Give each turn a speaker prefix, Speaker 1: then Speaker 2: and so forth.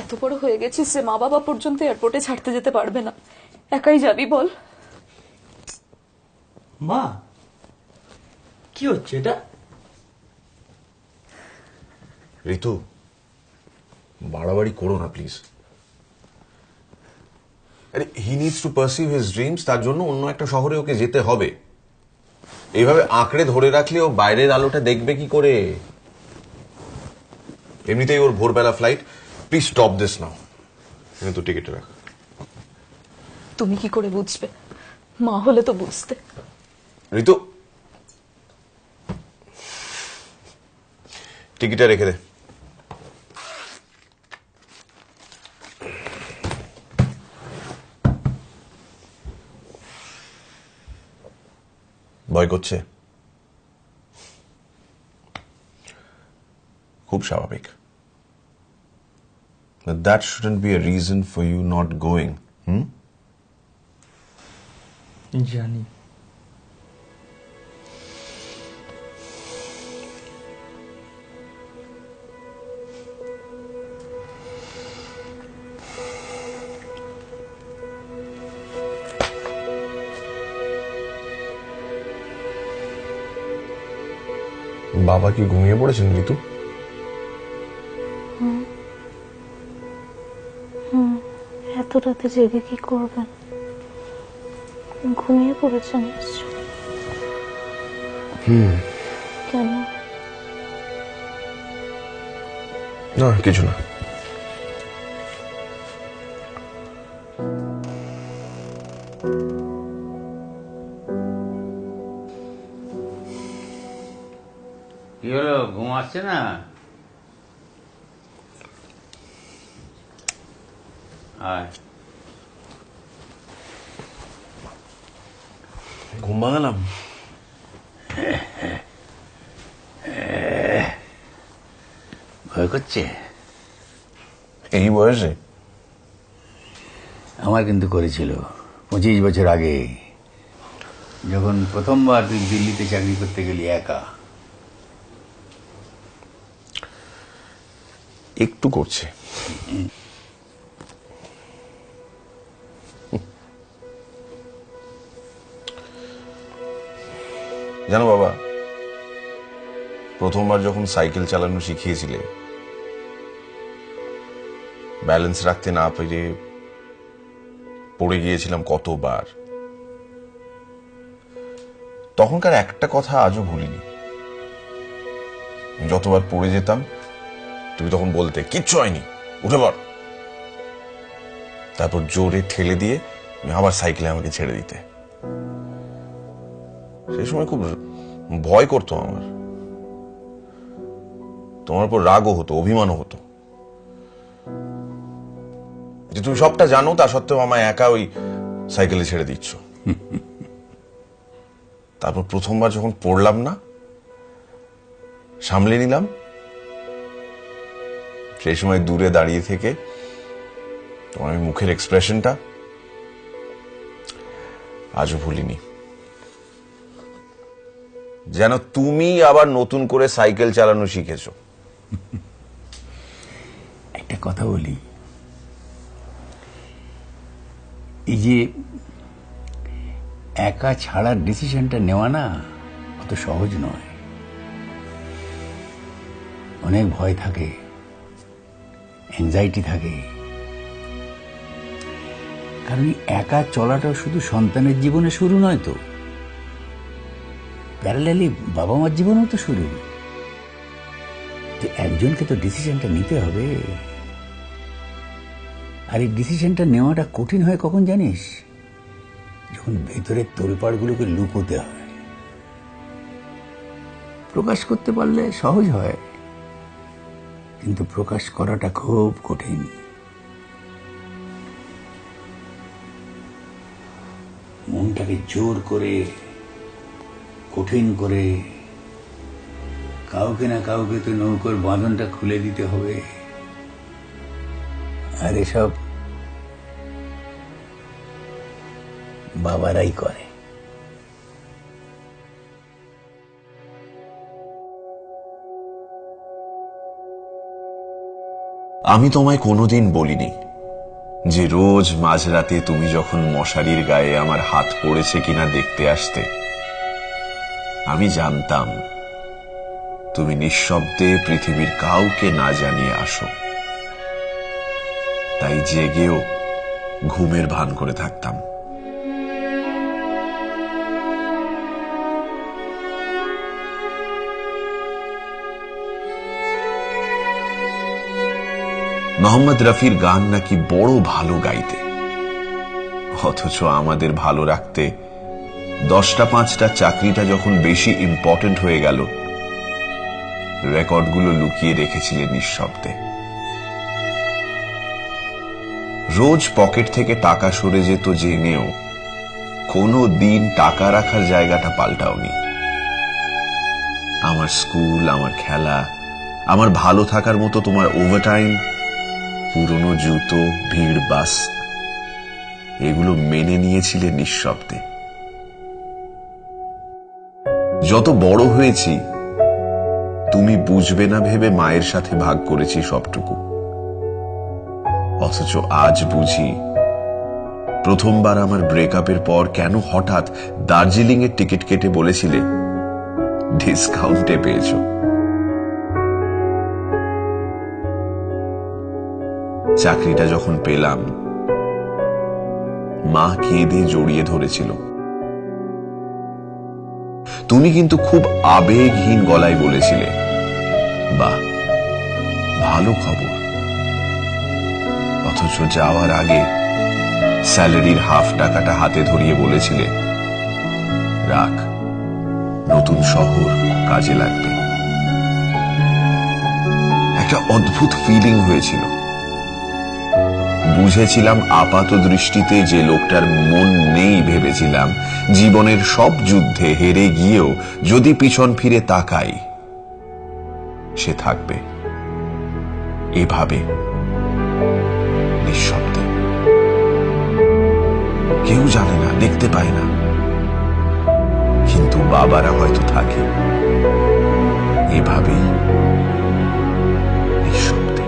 Speaker 1: এত বড় হয়ে গেছিস যে মা বাবা পর্যন্ত এয়ারপোর্টে ছাড়তে যেতে পারবে না, একাই যাবি বল?
Speaker 2: মা কি হচ্ছে এটা?
Speaker 3: ঋতু, বাড়াবাড়ি করো না প্লিজ। আরে হি needs to pursue his dreams, তার জন্য অন্য একটা শহরে ওকে যেতে হবে। এইভাবে আঁকড়ে ধরে রাখলে ও বাইরের আলোটা দেখবে কি করে? এমনিতেই ওর ভোরবেলা flight. Please stop this now. তো টিকিট রাখ।
Speaker 1: তুমি কি করে বুঝবে? মা হলে তো বুঝতে।
Speaker 3: ঋতু, টিকিটটা রেখে দে। ভয় করছে? খুব স্বাভাবিক। But that shouldn't be a reason for you not going.
Speaker 2: জানি।
Speaker 3: বাবা কি ঘুমিয়ে পড়েছেন ঋতু?
Speaker 4: এত রাতে জেগে কি করবেন? ঘুমিয়ে পড়েছেন নিশ্চয়। কেন?
Speaker 3: না, কিছু না।
Speaker 5: কি হলো, ঘুম আসছে না? আয়।
Speaker 3: ঘুম ভাঙালাম?
Speaker 5: ভয় করছে?
Speaker 3: এই বয়সে?
Speaker 5: আমার কিন্তু করেছিল 25 বছর আগে, যখন প্রথমবার তুই দিল্লিতে চাকরি করতে গেলি একা।
Speaker 3: একটু করছে। জানো বাবা, প্রথমবার যখন সাইকেল চালানো শিখিয়েছিলে, ব্যালেন্স রাখতে না পেরে পড়ে গিয়েছিলাম কতবার। তখনকার একটা কথা আজও ভুলিনি। যতবার পড়ে যেতাম তুমি তখন বলতে, কিচ্ছু হয়নি, উঠে পড়। তারপর জোরে ঠেলে দিয়ে আবার সাইকেলে আমাকে ছেড়ে দিতে। সেই সময় খুব ভয় করতো আমার, তোমার উপর রাগও হতো, অভিমানও হতো যে তুমি সবটা জানো, তা সত্ত্বেও আমায় একা ওই সাইকেলে ছেড়ে দিচ্ছ। তারপর প্রথমবার যখন পড়লাম না, সামলে নিলাম। সেই সময় দূরে দাঁড়িয়ে থেকে তোমার মুখের এক্সপ্রেশনটা আজও ভুলিনি। যেন তুমি আবার নতুন করে সাইকেল চালানো শিখেছো।
Speaker 5: একটা কথা বলি, এই যে একা ছাড়ার ডিসিশনটা নেওয়া না অত সহজ নয়। অনেক ভয় থাকে, অ্যাংজাইটি থাকে। কারণ একা চলাটা শুধু সন্তানের জীবনে শুরু নয় তো, প্যারালালি বাবা মার জীবনেও তো শুরু। তো একজনকে তো ডিসিশনটা নিতে হবে। আর এই ডিসিশনটা নেওয়াটা কঠিন হয় কখন জানিস? যখন ভেতরের তোলপাড়গুলোকে লুকোতে হয়। প্রকাশ করতে পারলে সহজ হয়, কিন্তু প্রকাশ করাটা খুব কঠিন। মনটাকে জোর করে, কঠিন করে কাউকে না কাউকে তো নৌকোর বাঁধনটা খুলে দিতে হবে। আর এসব বাবারাই করে।
Speaker 3: আমি তোমায় কোনোদিন বলিনি যে রোজ মাঝরাতে তুমি যখন মশারির গায়ে আমার হাত পড়েছে কিনা দেখতে আসতে। আমি জানতাম তুমি নিঃশব্দে পৃথিবীর কাউকে না জানিয়ে আসো, তাই জেগেও ঘুমের ভান করে থাকতাম। মোহাম্মদ রফির গান নাকি বড় ভালো গাইতে, অথচ আমাদের ভালো রাখতে 10টা 5টা চাকরিটা যখন বেশি ইম্পর্টেন্ট হয়ে গেল, রেকর্ডগুলো লুকিয়ে রেখেছিলেন নিঃশব্দে। রোজ পকেট থেকে টাকা সরে যেত জেনেও কোনো দিন টাকা রাখার জায়গাটা পাল্টাওনি। আমার স্কুল, আমার খেলা, আমার ভালো থাকার মতো তোমার ওভারটাইম, পুরনো জুতো, ভিড়, বাস, এগুলো মেনে নিয়েছিলে নিঃশব্দে। যত বড় হয়েছি তুমি বুঝবে না ভেবে মায়ের সাথে ভাগ করেছি সবটুকু, অথচ আজ বুঝি প্রথমবার আমার ব্রেকআপের পর কেন হঠাৎ দার্জিলিং এর টিকিট কেটে বলেছিলে ডিসকাউন্টে পেয়েছ। চাকরিটা যখন পেলাম মা কেঁদে জড়িয়ে ধরেছিল, তুমি কিন্তু খুব আবেগহীন গলায় বলেছিলে, বাহ ভালো খবর। অথচ যাওয়ার আগে স্যালারির হাফ টাকাটা হাতে ধরিয়ে বলেছিলে, রাখ, নতুন শহর, কাজে লাগবে। একটা অদ্ভুত ফিলিং হয়েছিল। বুঝেছিলাম আপাত দৃষ্টিতে যে লোকটার মন নেই ভেবেছিলাম, জীবনের সব যুদ্ধে হেরে গিয়েও যদি পিছন ফিরে তাকাই সে থাকবে এভাবে নিঃশব্দে। কেউ জানে না, দেখতে পায় না, কিন্তু বাবারা হয়তো থাকে এভাবেই নিঃশব্দে।